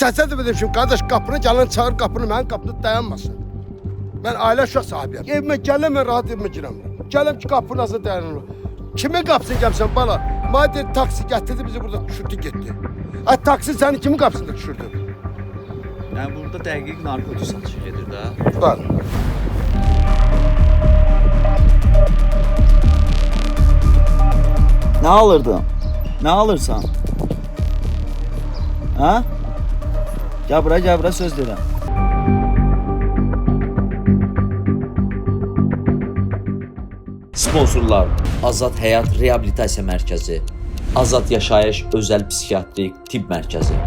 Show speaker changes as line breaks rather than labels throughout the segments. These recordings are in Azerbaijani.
Səsə də dedim ki, qardaş qapını gələn çağır qapını, mənim qapını dayanmasın. Mən ailə uşaq sahibiyəm. Evimə gələm, mən rahat evimə girəmirəm. Gələm ki, qapının ağzına dayanırım. Kimin qapısını gəlsən bala? Madem taksi gətirdi bizi burada düşürdü getdi. Ay taksi səni kimin qapısında düşürdü?
Yəni burada dəqiq narkotik satışı gedir də.
Var.
Nə alırdın? Nə alırsan? Hə? Gəl bura söz deyirəm. Sponsorlar: Azad Həyat Reabilitasiya Mərkəzi, Azad Yaşayış Özəl Psixiatrik Tibb Mərkəzi.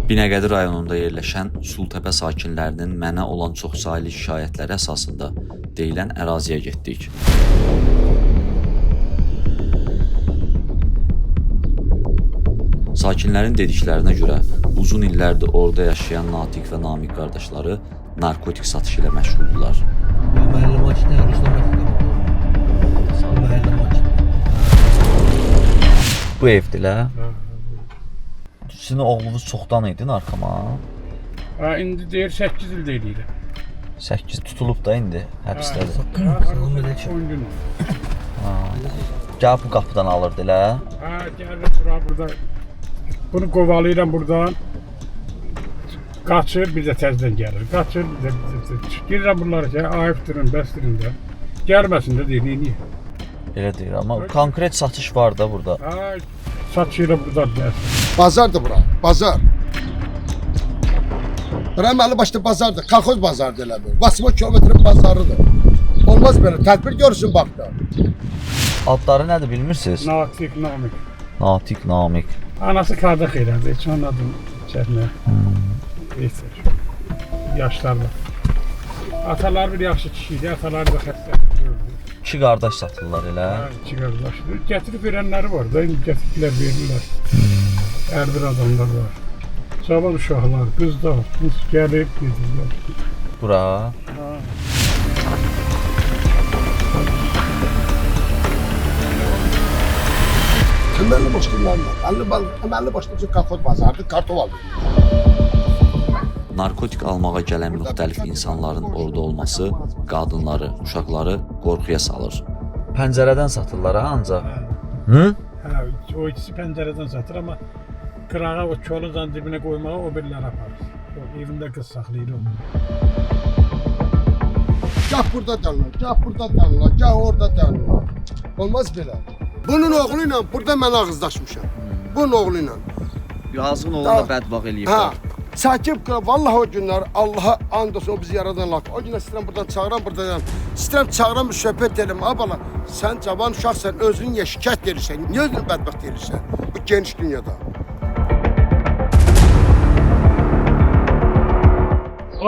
Binəqədi rayonunda yerləşən Sultəpə sakinlərinin mənə olan çoxsaylı şikayətləri əsasında deyilən əraziyə getdik. Sakinlərin dediklərinə görə uzun illərdir orada yaşayan Natiq və Namiq qardaşları narkotik satışı ilə məşğuldurlar. Bu evdilər. Sizin oğlunuz çoxdan idi narkoman?
İndi deyir 8 il deyir.
8 tutulub da indi həbsdədir.
10 gün.
Gəl bu qapıdan alırdı elə.
Gəlir burada. Bunu qovalayıram buradan. Qaçır, bir də təzədən gəlir. Qaçır, bir də girirəm bunları ki, ayıbdırın, bəsdirin də. Gəlməsin də deyir, niyə?
Elə deyir, amma konkret satış var da burada.
Satışıyla buradan gəlsin.
Bazardır bura, bazar. Bura əməli başda bazardır, kolxoz bazardır elə bu. 80 kilometrin bazarıdır. Olmaz belə, tədbir görsün bax da.
Adları nədir bilmirsiniz?
Natiq, Namiq.
Natiq, Namiq.
Anası qadın xeyrədir, heç onun adını çəkmə. Yaşlarla. Atalar bir yaxşı kişi idi, atalar da xəstəlik gördü.
İki qardaş satırlar elə.
İki qardaşdır. Gətirib verənləri var da, gətirdilər, verirlər. Hər bir adamlar var. Cavan uşaqlar, qızlar, gəlib gedirlər.
Bura.
Əməlli başlayırlar. Əməlli başlayırlar, kolxoz bazardır, kartov alır.
Narkotik almağa gələn müxtəlif insanların orada olması qadınları, uşaqları qorxuya salır. Pəncərədən satırlar ha ancaq. Hı?
O ikisi pəncərədən satır, amma qırağa o kolun dibinə qoymağa o biriləri aparır. O evində qız saxlayır onu.
Gah burada dənlər, gah burada dənlər, gah orada dənlər. Olmaz belə. Bunun oğlu ilə burada mən ağızlaşmışam. Bunun oğlu ilə.
Yazığın oğlu da bədbax eləyiblər.
Çəkib, vallahi o günlər Allaha and olsun, o bizi yaradan lak. O günlər istəyirəm buradan çağıram, buradan. İstəyirəm çağıram, bir söhbət edelim. Abala, sən cavan uşaqsan, özün niyə şikayət verirsən? Niyə özünü bədbəxt verirsən bu geniş dünyada?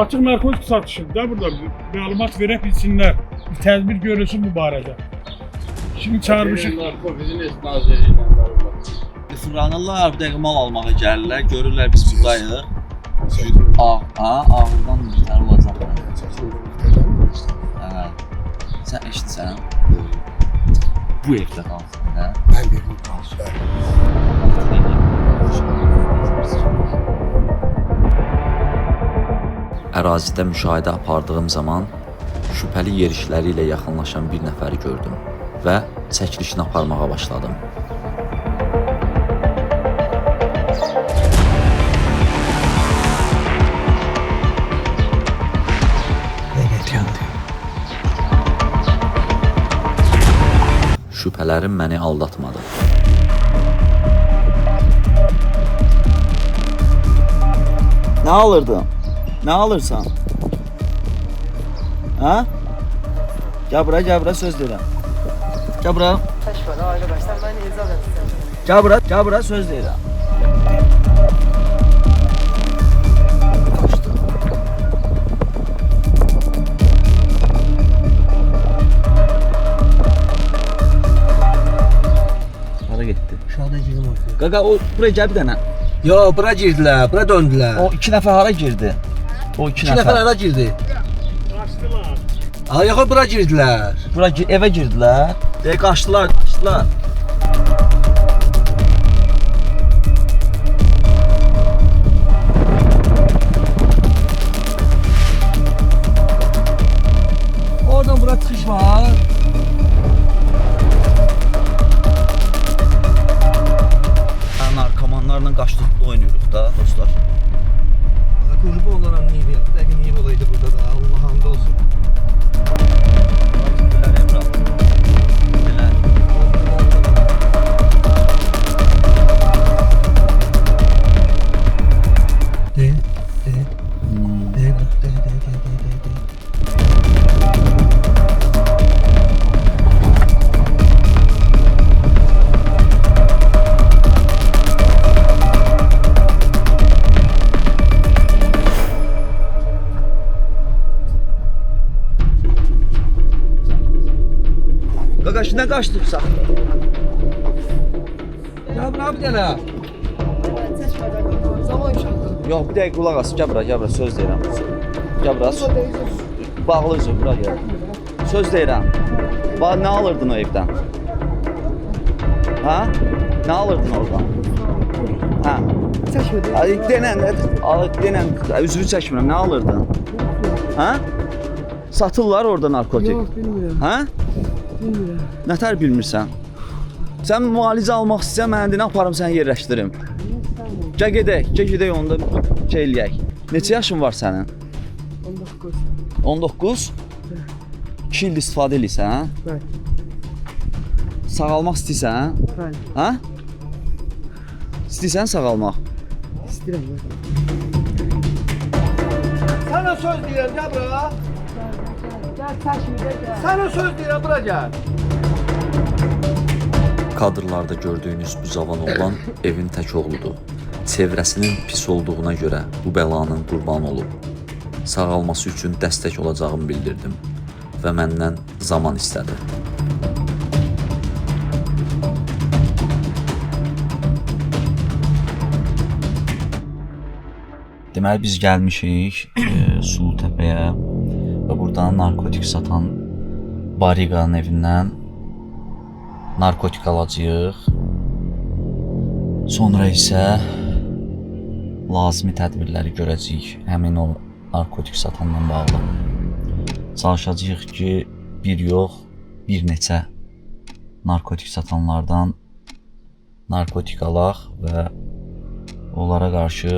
Açıq narkotik satışıdır da burada. Məlumat verə bilsinlər. Bir tədbir görülsün bu barədə. Şimdi çağırmışıq.
Narkotik nazirliyi ilə var.
Fırlanırlar, bir dəqiqə mal almağa gəlirlər, görürlər biz buradayıq. Ağırdan bir tər olacaq. Sən eşitsən? Bu evdə qalsın da.
Mən verim qalsın.
Ərazidə müşahidə apardığım zaman şübhəli yerişləri ilə yaxınlaşan bir nəfəri gördüm və çəkilişini aparmağa başladım. Şübhələrim məni aldatmadı. Nə alırdın? Nə alırsan? Hə? Gəl bura söz deyirəm. Gəl bura.
Təşvələ arkadaş, sən məni izah etsən.
Gəl bura söz deyirəm. Qaqa o buraya gəl bir dənə.
Yo, bura girdilər, bura döndülər.
O iki nəfər hara girdi? O iki nəfər
hara girdi?
Qaçdılar.
Yox, bura girdilər.
Bura evə girdilər. Qaçdılar. Futbol oynayırıq da dostlar.
Qurban olaram Nivi. Bir dəqiqə Nivi olaydı burada da. Allah hamd olsun.
Belə Emrah. Belə.
De.
Qaqaş, nə qaçdırsan?
Ya bura bir dənə.
Zaman uşaqdır.
Yox, bir dəqiqə qulaq as. Gəl bura, söz deyirəm. Gəl bura. Bağlı üzüm, bura gəl. Söz deyirəm. Bax, nə alırdın o evdən? Ha? Nə alırdın oradan? Ha?
Çəkmədi.
Denən, üzvü çəkmirəm, nə alırdın? Ha? Satırlar orada narkotik.
Yox, bilmirəm.
Ha?
Bilmirəm.
Nətər bilmirsən? Sən müalicə almaq istəyirsən, mən indi aparım səni yerləşdirim. Gəl gedək onda şey eləyək. Neçə yaşın var sənin?
19.
19? 2 il istifadə eləyirsən, hə?
Bəli.
Sağalmaq istəyirsən,
Bəli.
hə? İstəyirsən sağalmaq?
İstəyirəm.
Sana söz deyirəm, gəl bura.
Gəl çəkmə gəl.
Sana söz deyirəm, bura gəl.
Kadrlarda gördüyünüz bu cavan oğlan evin tək oğludur. Çevrəsinin pis olduğuna görə bu bəlanın qurbanı olub. Sağalması üçün dəstək olacağımı bildirdim və məndən zaman istədi. Deməli biz gəlmişik Sulutəpəyə və buradan narkotik satan Bariqanın evindən narkotik alacağıq. Sonra isə lazımi tədbirləri görəcəyik həmin o narkotik satanla bağlı. Çalışacağıq ki, bir yox, bir neçə narkotik satanlardan narkotik alaq və onlara qarşı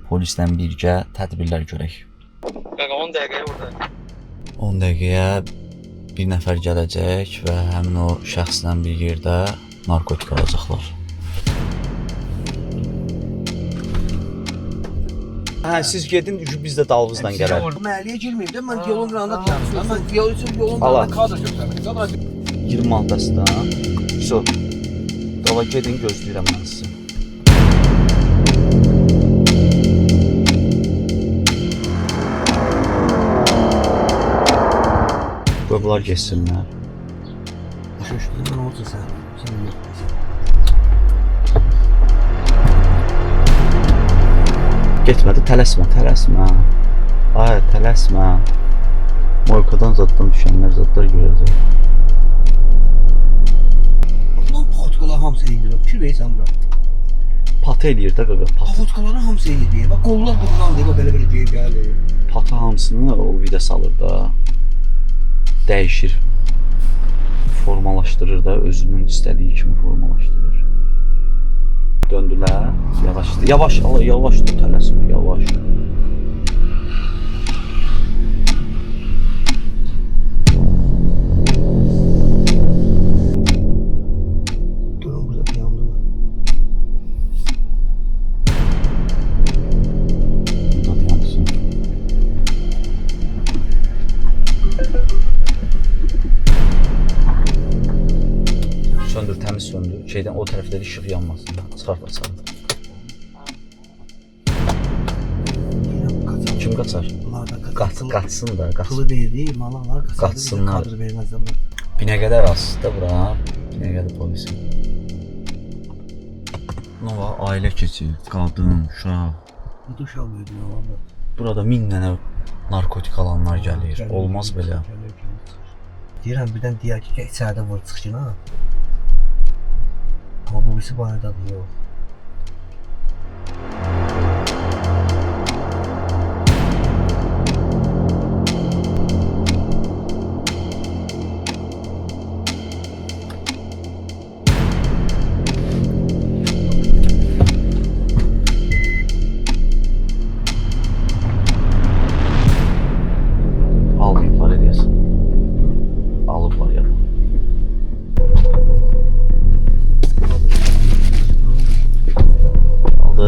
polislə birgə tədbirlər görək.
Qaqa 10 dəqiqəyə burada.
10 dəqiqəyə bir nəfər gələcək və həmin o şəxslə bir yerdə narkotik alacaqlar. Hə, siz gedin, biz də dalınızla gələrik.
Məhəlləyə girməyib də, mən yolun qırağında dayanmışam. Mən yolun
Ala.
qırağında kadr göstərmək.
20 manatdan. So. Dava gedin, gözləyirəm mən sizi. Bunlar geçsinlər.
Şaşırdım, mən olsun sən. Sən yox.
Getmədi, tələsmə. Ay, tələsmə. Moykadan zaddan düşənlər zadlar görəcək.
Lan paxotkalar hamısı edir. Fikir verirsən bura.
Pata eləyir də qaqa, pata.
Paxotkaların hamısı edir. Bax qollar qoldan deyir, belə deyir, gəlir.
Pata hamısını o vida salır da. Dəyişir. Formalaşdırır da, özünün istədiyi kimi formalaşdırır. Döndülər. Yavaş dur, tələsmə, yavaş.
Durun burada dayandı mı?
Burada dayansın. Söndür, təmiz söndür. Şeydən o tərəfdə işıq yanmasın. Çıxart. Kim qaçar? Qaçsın da, qaçsın.
Kılı verdi, malalar
Qaçsınlar.
kadr verməzlər bura.
Binəqədə rastda bura. Binəqədə polisin. Nova ailə keçir, qadın, uşaq.
Bu da uşaq verdi, malalar.
Burada 1000 dənə narkotik alanlar gəlir. Olmaz belə.
Deyirəm, birdən deyər ki, gəl içəridə vur çıxsın ha. Amma bu birisi barədadır, yox.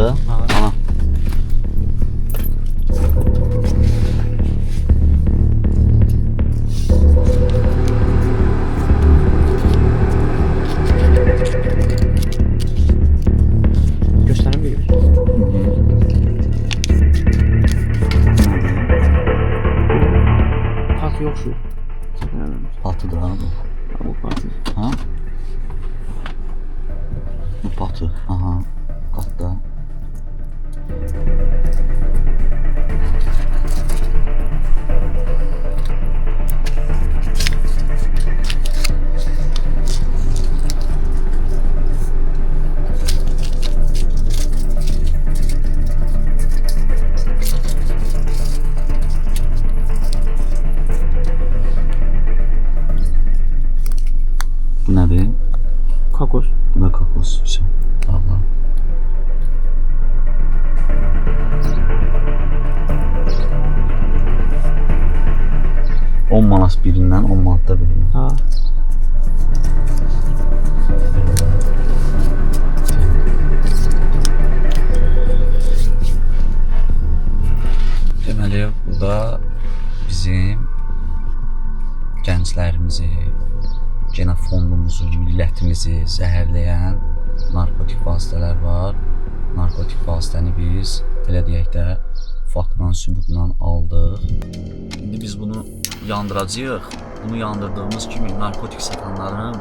Vardı? Aha.
Göstərebilir. Pat yok şu.
Patıdır ha bu.
Bu patı.
Ha? Bu patı. Aha. Hatta. Bu nədir?
Kakos.
Bu da kakos. Güzel. Allah. On manat birindən 10 manat da verir.
Ha.
Deməli, bu da bizim gənclərimizi, genofondumuzu, millətimizi zəhərləyən narkotik vasitələr var. Narkotik vasitəni biz, belə deyək də, faktla, sübutla aldıq. İndi biz bunu yandıracağıq. Bunu yandırdığımız kimi narkotik satanların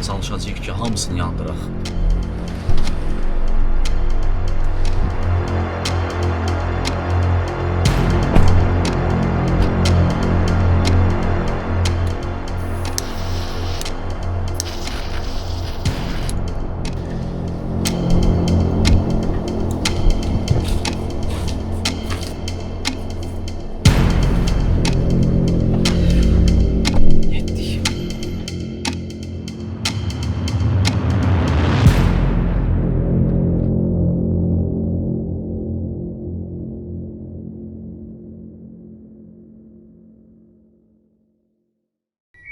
çalışacağıq ki, hamısını yandıraq.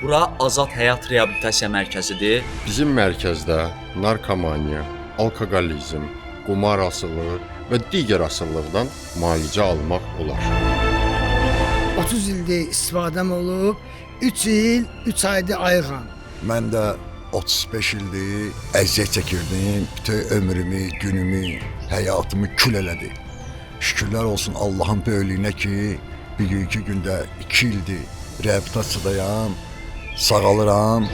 Bura Azad Həyat Reabilitasiya Mərkəzidir.
Bizim mərkəzdə narkomaniya, alkoqolizm, qumar asıllığı və digər asıllıqdan müalicə almaq olar.
30 ildir istifadəm olub, 3 il, 3 aydır ayıqam.
Mən də 35 ildir əziyyət çəkirdim. Bütün ömrümü, günümü, həyatımı kül elədi. Şükürlər olsun Allahın böyüklüyünə ki, bugünkü gündə 2 ildir reabilitasiyadayam, sağalıram.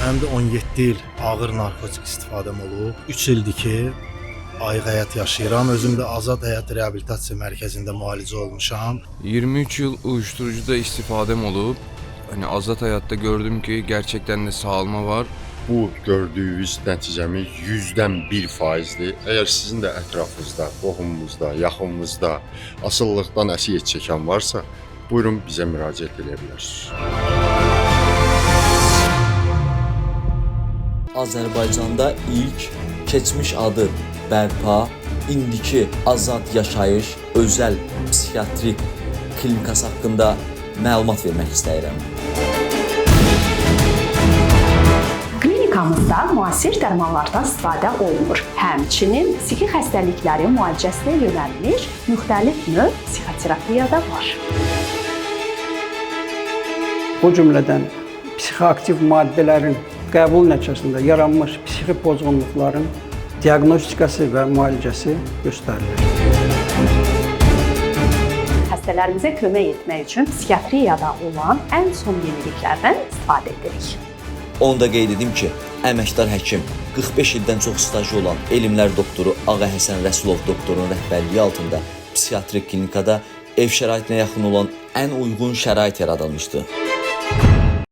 Mənim də 17 il ağır narkotik istifadəm olub. 3 ildir ki, ayıq həyat yaşayıram. Özüm də Azad Həyat Reabilitasiya Mərkəzində müalicə olmuşam.
23 yıl uyuşturucuda istifadem olup hani Azad Hayat'ta gördüm ki gerçekten de sağalma var.
Bu gördüyünüz nəticəmiz 100%'dir. Əgər sizin də ətrafınızda, qohumunuzda, yaxınınızda asılılıqdan əziyyət çəkən varsa, buyurun bizə müraciət edə bilərsiniz.
Azərbaycanda ilk keçmiş adı bərpa, indiki Azad Yaşayış özəl psixiatrik klinikası haqqında məlumat vermək istəyirəm.
Klinikamızda müasir dərmanlardan istifadə olunur. Həmçinin psixi xəstəliklərin müalicəsinə yönəlmiş müxtəlif növ psixoterapiya da var.
O cümlədən psixoaktiv maddələrin qəbul nəticəsində yaranmış psixi pozğunluqların diaqnostikası və müalicəsi göstərilir.
Xəstələrimizə kömək etmək üçün psixiatriyada olan ən son yeniliklərdən istifadə edirik.
Onu da qeyd edim ki, əməkdar həkim 45 ildən çox stajı olan elmlər doktoru Ağa Həsən Rəsulov doktorunun rəhbərliyi altında psixiatrik klinikada ev şəraitinə yaxın olan ən uyğun şərait yaradılmışdı.